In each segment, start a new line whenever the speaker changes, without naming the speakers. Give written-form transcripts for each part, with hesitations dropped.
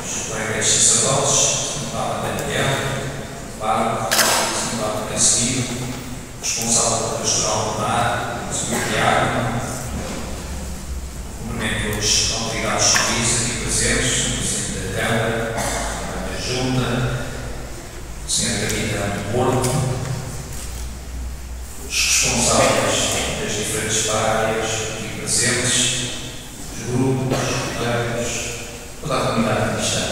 os colegas sacerdotes, o Papa Daniel, o Papa, o Papa Casimiro, o responsável da Pastoral do Mar, o Sr. Tiago, cumprimento as autoridades civis aqui presentes, o Presidente da Câmara, da Junta, o Sr. Capitão do Porto, os responsáveis das diferentes paróquias aqui presentes, os grupos, os leigos, toda a comunidade cristã.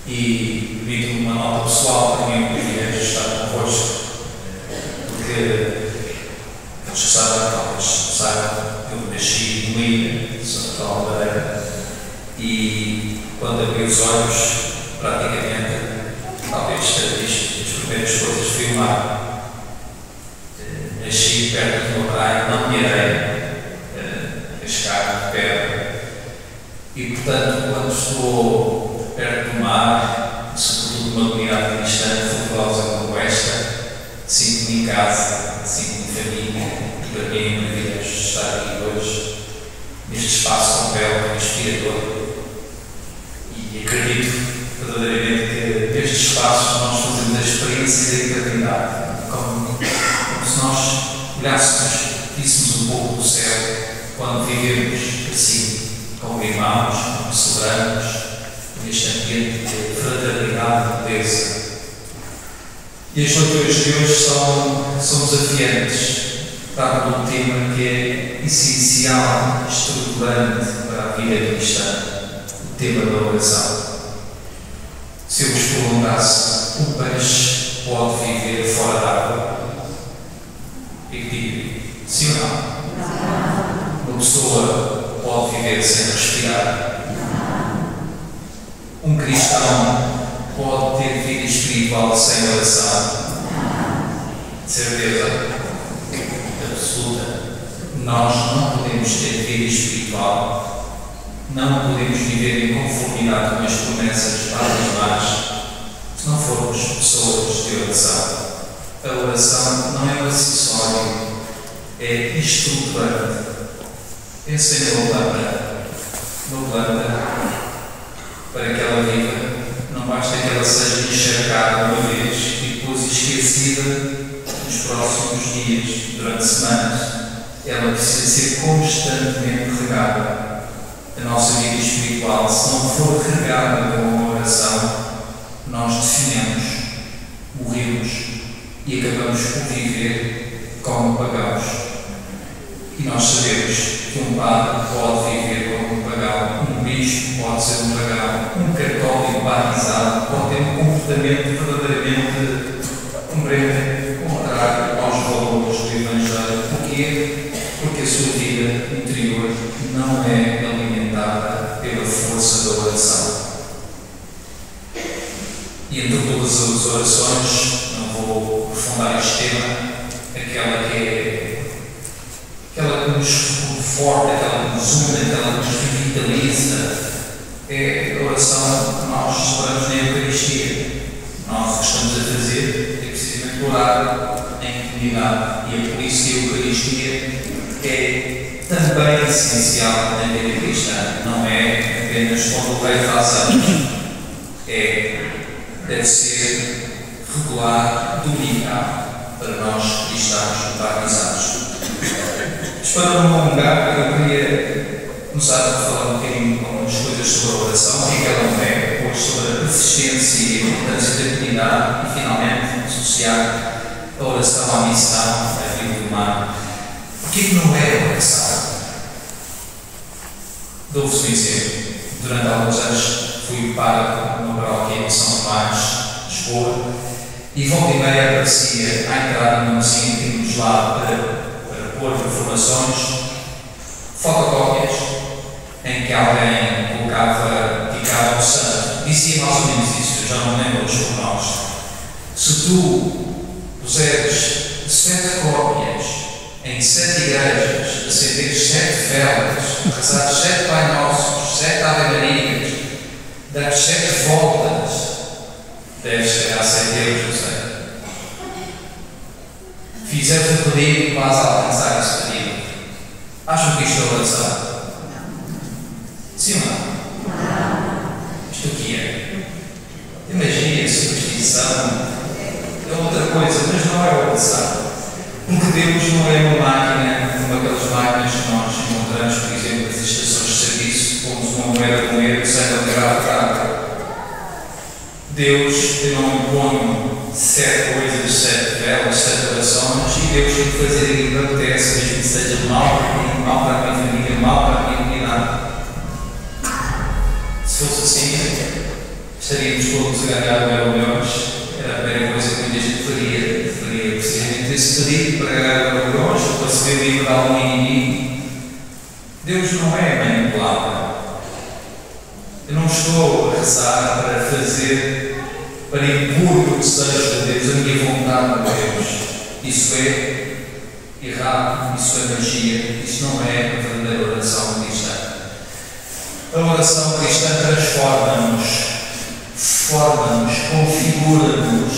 E permito-me uma nota pessoal, para mim é um privilégio estar convosco, porque eles sabem, talvez saibam, eu nasci numa ilha de Santa Aldeia e quando abri os olhos, praticamente, talvez tenha visto as primeiras coisas foi o mar. Nasci perto de uma praia, não de areia, pescar de pedra. E, portanto, quando estou perto do mar, sobretudo numa comunidade cristã fervorosa como esta, sinto-me em casa, sinto-me em família, e para mim é um privilégio estar aqui hoje, neste espaço tão belo e inspirador. E acredito verdadeiramente que nestes espaços nós fazemos a experiência da eternidade, como se nós olhássemos, víssemos um pouco do céu quando vivemos assim, como irmãos, como soberanos, neste ambiente de fraternidade e beleza. E as leituras de hoje são desafiantes, tratam de um tema que é essencial, estruturante para a vida cristã, o tema da oração. Se eu vos perguntasse, o peixe pode viver fora d'água? E que digo, sim ou não? Uma pessoa pode viver sem respirar? Um cristão pode ter vida espiritual sem oração? De certeza absoluta. Nós não podemos ter vida espiritual, não podemos viver em conformidade com as promessas de Padre Tomás se não formos pessoas de oração. A oração não é um acessório, é estruturante. Pensem numa planta. Uma planta, para que ela viva, não basta que ela seja encharcada uma vez e depois esquecida nos próximos dias, durante semanas. Ela precisa ser constantemente regada. A nossa vida espiritual, se não for regada com uma oração, nós definhamos, morremos e acabamos por viver como pagãos. E nós sabemos que um padre pode viver como um pagão, um bispo pode ser um pagão, um católico batizado pode ter um comportamento verdadeiramente contrário aos valores do Evangelho. Porquê? Porque a sua vida interior não é alimentada pela força da oração. E entre todas as orações, não vou aprofundar este tema, aquela que nos conforta, aquela que nos une, aquela que nos revitaliza, é a oração que nós celebramos na Eucaristia. Nós o que estamos a fazer é precisamente orar em comunidade, e é por isso que a Eucaristia é também essencial na vida cristã. Não é apenas quando o rei faz anos, deve ser regular, dominical, para nós cristãos batizados. Para não alongar, eu queria começar a falar um bocadinho com algumas coisas sobre a oração, o que ela não é, depois sobre a persistência e a importância da comunidade e, finalmente, associar a oração à missão, à vida do mar. O que não é a oração? Dou-vos um exemplo. Durante alguns anos fui pároco numa paróquia em São Tomás, Lisboa, e volta e meia aparecia à entrada num recinto que tínhamos lá para pôr informações, fotocópias, em que alguém ficava um santo. Dizia mais ou menos isso, eu já não lembro os pormenores. Se tu puseres 7 cópias em 7 igrejas, acenderes 7 velas, rezares 7 Pai Nossos, 7 Ave Marias, dares 7 voltas, deves chegar a 100 euros, eu sei. Fizeres o pedido e vais alcançar esse pedido. Acham que isto é oração? Sim ou não? não é oração. Porque Deus não é uma máquina, como aquelas máquinas que nós encontramos, por exemplo, nas estações de serviço, como uma moeda com ele, sem alterar a água. Deus não impõe 7 coisas, 7 velas, 7 orações, e Deus tem que fazer aquilo que apetece, mesmo que seja mal para mim, mal para a minha família, mal para a minha comunidade. Se fosse assim, estaríamos todos a ganhar milhões. Era a primeira coisa que muita gente faria precisamente esse pedido para ganhar milhões, ou para se ver livre de algum inimigo. Deus não é manipulável. Eu não estou a rezar para impor o desejo de Deus, a minha vontade de Deus. Isso é errado, isso é magia, isso não é a verdadeira oração cristã. A oração cristã transforma-nos, forma-nos, configura-nos.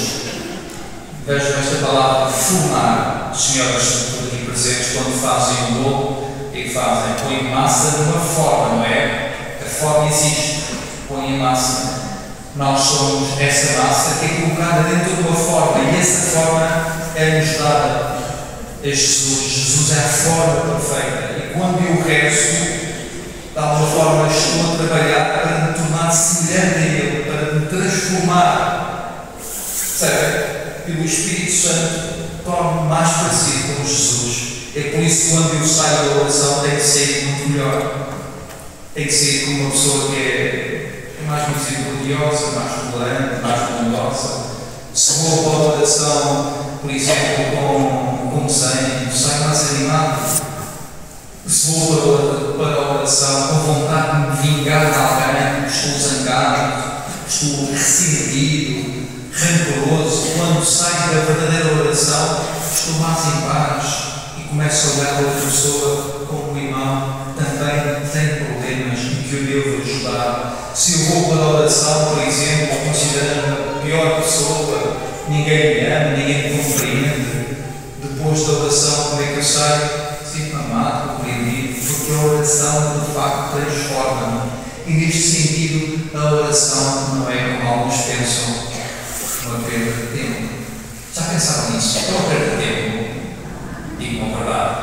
Vejam esta palavra, formar. Os senhores aqui presentes, quando fazem um bolo, o que fazem? Põem massa numa forma, não é? A forma existe, põem a massa. Nós somos essa massa que é colocada dentro de uma forma, e essa forma é-nos dada a Jesus. Jesus é a forma perfeita. E quando eu rezo, de alguma forma estou a trabalhar para me tornar semelhante a Ele, para me transformar. Sabe? E o Espírito Santo torna-me mais parecido com Jesus. É por isso que quando eu saio da oração tem que sair muito melhor. Tem que sair como uma pessoa que é mais misericordiosa, mais tolerante, mais bondosa. Se vou para a oração, por exemplo, com desenho, saio mais animado. Se vou para a oração com vontade de me vingar de alguém, estou zangado, estou ressentido, rancoroso, quando saio da verdadeira oração, estou mais em paz e começo a olhar para outra pessoa como um irmão que também tem problemas e que eu devo ajudar. Se eu vou para a oração, por exemplo, considerando a pior pessoa, ninguém me ama, ninguém me compreende, depois da oração, como é que eu saio? Sinto-me amado, compreendido, porque a oração de facto transforma-me. E neste sentido, a oração não é como alguns pensam, uma perda de tempo. Já pensaram nisso? É uma perda de tempo? Digo uma verdade.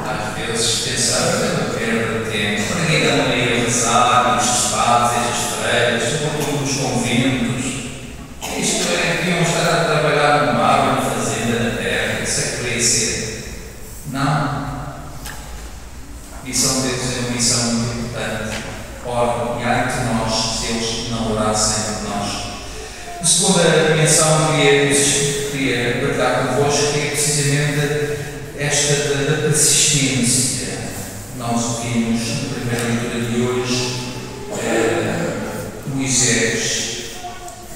Às vezes pensamos que é uma perda de tempo. Para quem anda aí a rezar, nos padres, as freiras, sobretudo nos conventos. Isto é, deviam estar a trabalhar no mar, na fazenda, na terra. Isso é que deveria ser. Não. A missão de Deus é uma missão muito importante. Ora, e há entre nós, se eles não orassem por nós. A segunda dimensão que queria partilhar convosco é precisamente esta da persistência. Nós vimos na primeira leitura de hoje Moisés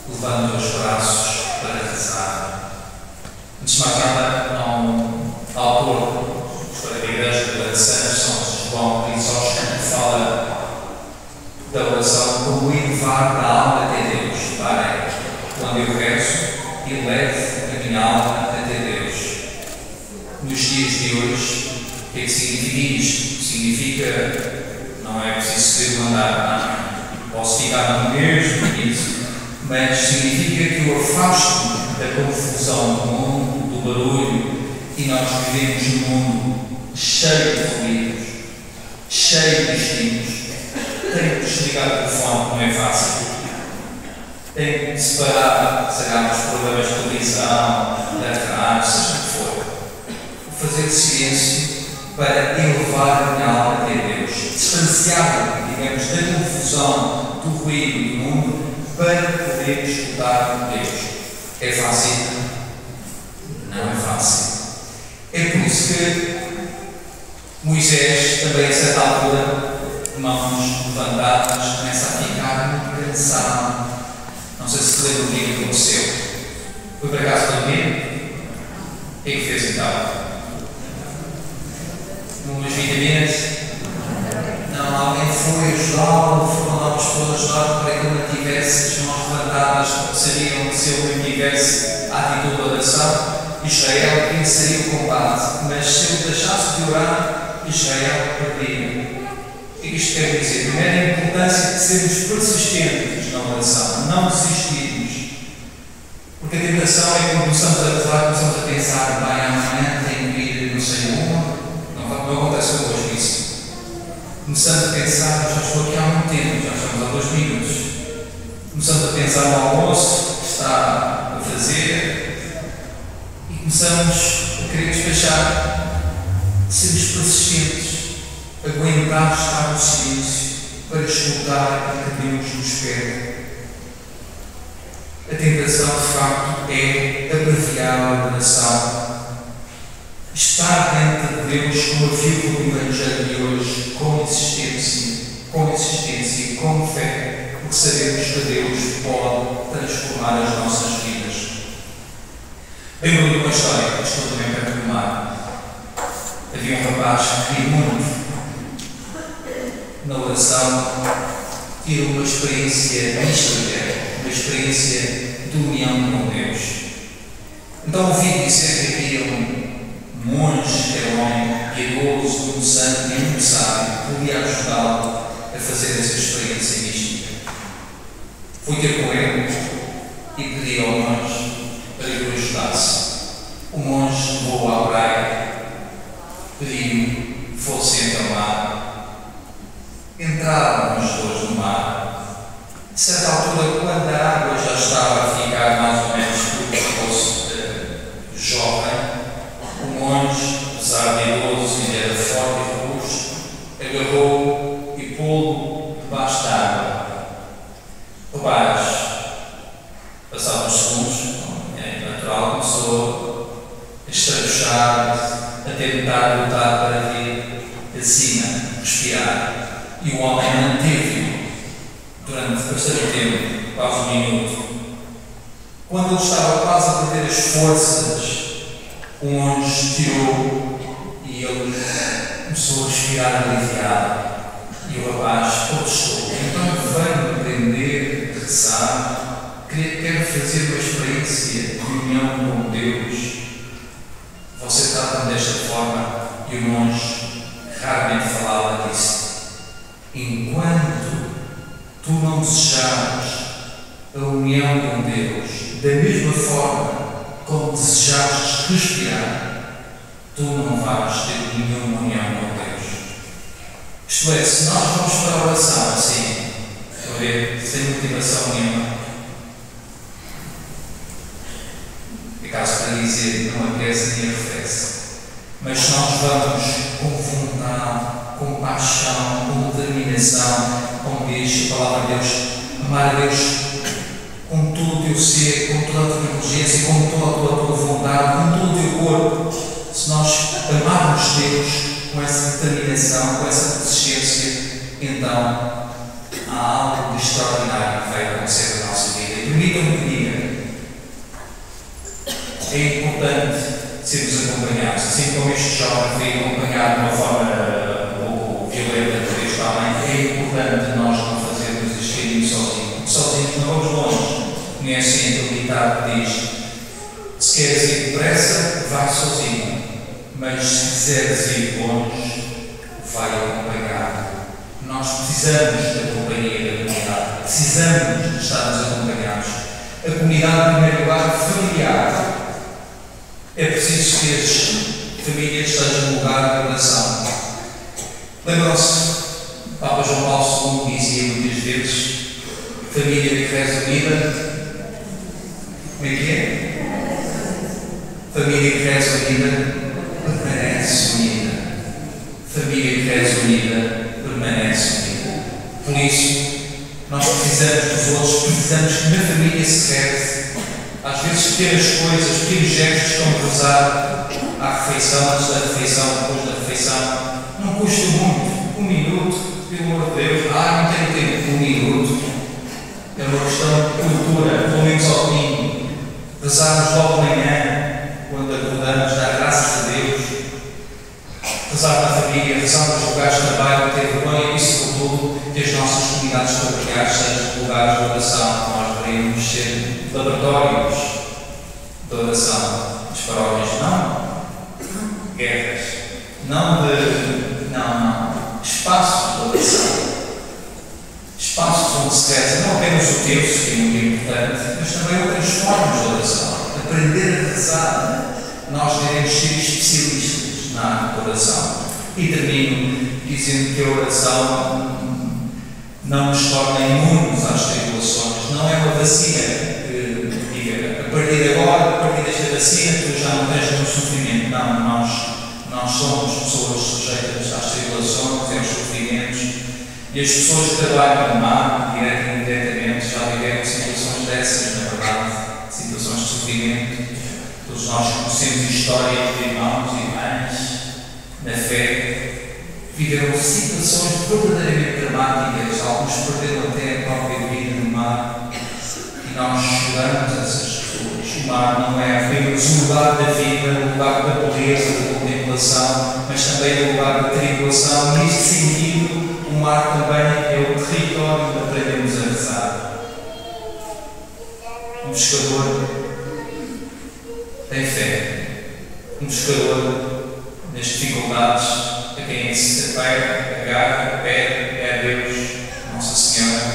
levando os braços para rezar. Antes de mais nada, há autor da Igreja de São João Crisóstomo que fala da oração como elevar da alma até Deus. Para quando eu rezo, elevo a minha alma até Deus. Nos dias de hoje, o que é que significa isto? Significa, não é preciso ser mandar, não. Posso ficar no mesmo nisso, mas significa que eu afasto-me da confusão do mundo, do barulho, e nós vivemos num mundo cheio de ruídos, cheio de estímulos. Tenho que desligar o telefone, não é fácil. Tenho que separar, sei lá, os problemas de televisão, da rádio, seja o que for. Fazer silêncio para elevar a minha alma até Deus. Distanciar-me, digamos, da confusão, do ruído do mundo, para poder escutar Deus. É fácil? Não é fácil. É por isso que Moisés, também a certa altura, mãos levantadas, começa a ficar muito cansado. Não sei se lembra o que aconteceu. Foi para casa dormir? O que é que fez então? Umas vitaminas? Não, alguém foi ajudá-lo, foram lá pessoas ajudar para que ele mantivesse as mãos levantadas, porque sabiam que se ele mantivesse a atitude de oração, Israel venceria o combate, mas se ele deixasse de orar, Israel perdia. O que isto quer dizer? Primeiro, a importância de sermos persistentes na oração, não desistirmos. Porque até tentação é quando começamos a pensar, bem, amanhã tenho que ir não sei onde. Não acontece convosco isso. Começamos a pensar, já estou aqui há muito tempo, já estamos há 2 minutos. Começamos a pensar no almoço que está a fazer e começamos a querer despachar. Sermos persistentes, aguentar estar no silêncio para escutar o que Deus nos pede. A tentação, de facto, é abreviar a oração. Estar diante de Deus, como afirma o Evangelho de hoje, com insistência e com fé, porque sabemos que Deus pode transformar as nossas vidas. Lembro-me de uma história que estou também para retomar. Havia um rapaz que queria muito, na oração, ter uma experiência mística, uma experiência de união com Deus. Então ouvi dizer que havia um monge, que era um homem piedoso, um santo e um sábio, que podia ajudá-lo a fazer essa experiência mística. Fui ter com ele e pedi ao monge para que o ajudasse. O monge levou à praia, pediu, fosse entre o mar. Entraram os dois no mar. De certa altura, quando a água já estava a ficar mais ou menos como fosse jovem, o monge, apesar de idoso e era forte e robusto, agarrou e pô-lo debaixo da água. O rapaz, passados uns segundos, é natural, começou a estrabuchar, a tentar lutar para vir acima, respirar. E o homem manteve-o durante bastante tempo, quase 1 minuto. Quando ele estava quase a perder as forças, o monge tirou e ele começou a respirar aliviado. E o rapaz protestou. Então veio aprender, rezar, quero fazer uma experiência de união com Deus. Você trata-me desta forma. E o monge raramente falava disso. Enquanto tu não desejares a união com Deus da mesma forma como desejares respirar, tu não vais ter nenhuma união com Deus. Isto é, se nós vamos para a oração assim, sem motivação nenhuma, é caso para dizer não aquece nem arrefece, mas se nós vamos com vontade, com paixão, com determinação, como diz a palavra de Deus, amar a Deus com todo o teu ser, com toda a tua inteligência, com toda a tua vontade, com todo o teu corpo. Se nós amarmos Deus com essa determinação, com essa persistência, então há algo de extraordinário que vai acontecer na nossa vida. E permitam-me que diga, é importante sermos acompanhados, assim como este jovem foi acompanhado de uma forma violenta por este homem, é importante nós não fazermos este caminho sozinhos. Sozinhos não vamos longe. Conhecem aquele ditado que diz: se queres ir depressa, vai sozinho, mas se quiseres ir longe, vai acompanhado. Nós precisamos da companhia da comunidade, precisamos de estarmos acompanhados. A comunidade, em primeiro lugar, familiar. É preciso que as famílias estejam no lugar de oração. Lembram-se, Papa João Paulo II dizia muitas vezes: família que reza unida. Como é que é? Família que reza unida permanece unida. Família que reza unida permanece unida. Por isso, nós precisamos dos outros, precisamos que na família se reze. Às vezes, pequenas coisas, pequenos gestos, como rezar à refeição, antes da refeição, depois da refeição, não custa muito. 1 minuto, pelo amor de Deus. Não tenho tempo. 1 minuto. É uma questão de cultura, pelo menos ao domingo. Rezarmos logo de manhã, quando acordamos, dar graças a Deus. Rezar na família, rezar nos lugares de trabalho, ter vergonha e, sobretudo, que as nossas comunidades familiares sejam lugares de oração. Nós deveríamos ser laboratórios de oração. As paróquias não. Guerras. Não. Espaços de oração. Espaços onde se reza não apenas o terço, que é muito importante, mas também outras formas de oração. A aprender a rezar, nós devemos ser especialistas na oração. E termino dizendo que a oração não nos torna imunes às tribulações. Não é uma vacina que diga, a partir de agora, a partir desta vacina, tu já não tens nenhum sofrimento. Não, nós somos pessoas sujeitas às tribulações e aos sofrimentos. E as pessoas que trabalham no mar, direto e indiretamente, já viveram situações dessas, na verdade, situações de sofrimento. Todos nós conhecemos histórias de irmãos e irmãs na fé, viveram situações verdadeiramente dramáticas, alguns perderam até a própria vida no mar, e nós choramos essas pessoas. O mar não é apenas o lugar da vida, o lugar da beleza, da contemplação, mas também o lugar da tribulação. Neste sentido, o mar também é o território onde aprendemos a rezar. Um pescador tem fé. Um pescador, nas dificuldades, a quem se apega, agarra, pede, é a Deus, Nossa Senhora.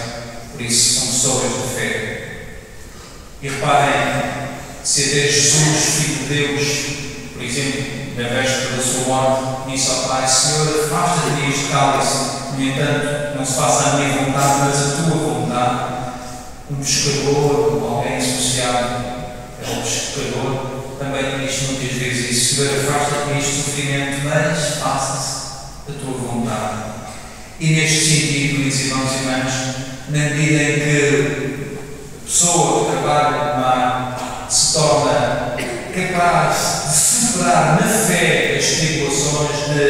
Por isso são pessoas de fé. E reparem, se até Jesus, Filho de Deus, por exemplo, na véspera da sua morte, disse ao Pai: Senhor, afasta de mim este cálice, no entanto, não se faça a minha vontade, mas a tua vontade. Um pescador, alguém associado ao pescador, também diz muitas vezes isso: Senhor, afasta-te deste sofrimento, mas faça-se a tua vontade. E neste sentido, meus irmãos e irmãs, na medida em que a pessoa que trabalha no mar se torna capaz de superar na fé as tribulações, de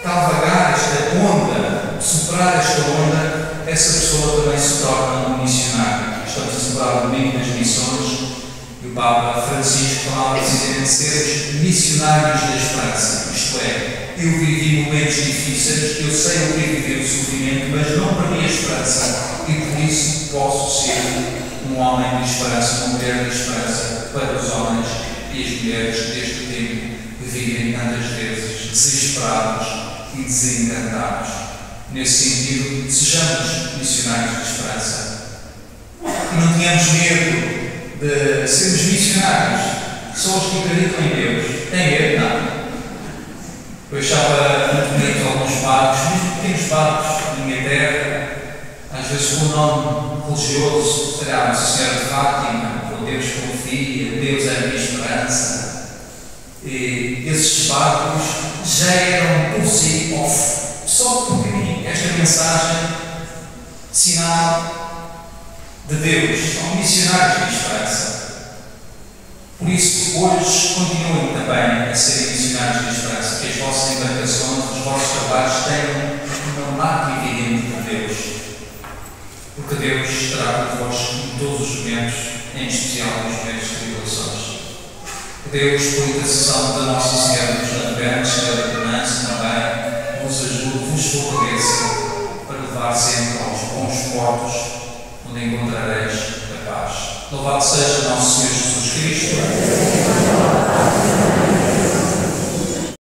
cavalgar esta onda, de superar esta onda, essa pessoa também se torna um missionário. Estamos a celebrar o domingo das missões. E o Papa Francisco falava precisamente de sermos missionários da esperança. Isto é, eu vivi momentos difíceis, eu sei o que é viver o sofrimento, mas não perdi a esperança. E por isso posso ser um homem de esperança, uma mulher de esperança para os homens e as mulheres deste tempo que vivem tantas vezes desesperados e desencantados. Nesse sentido, sejamos missionários de esperança. E não tenhamos medo de sermos missionários. Pessoas que acreditam em Deus. Tem medo? Não. Eu achava muito bonito alguns barcos, mesmo pequenos barcos na minha terra, às vezes com o nome religioso, sei lá, Nossa Senhora de Fátima, ou Deus confia, Deus é a minha esperança. E esses barcos já eram por si off, só por mim. Esta mensagem, sinal de Deus, são missionários de esperança. Por isso, hoje, continuem também a ser missionários de esperança, que as vossas embarcações, os vossos trabalhos tenham uma marca evidente de Deus. Porque Deus estará convosco em todos os momentos, em especial nos momentos de tribulações. Que Deus, por intercessão da Nossa Senhora dos Navegantes, Senhora da Bonança, também vos ajude, vos fortaleça para levar sempre aos bons portos, onde encontrareis a paz. Louvado seja nosso Senhor Jesus Cristo.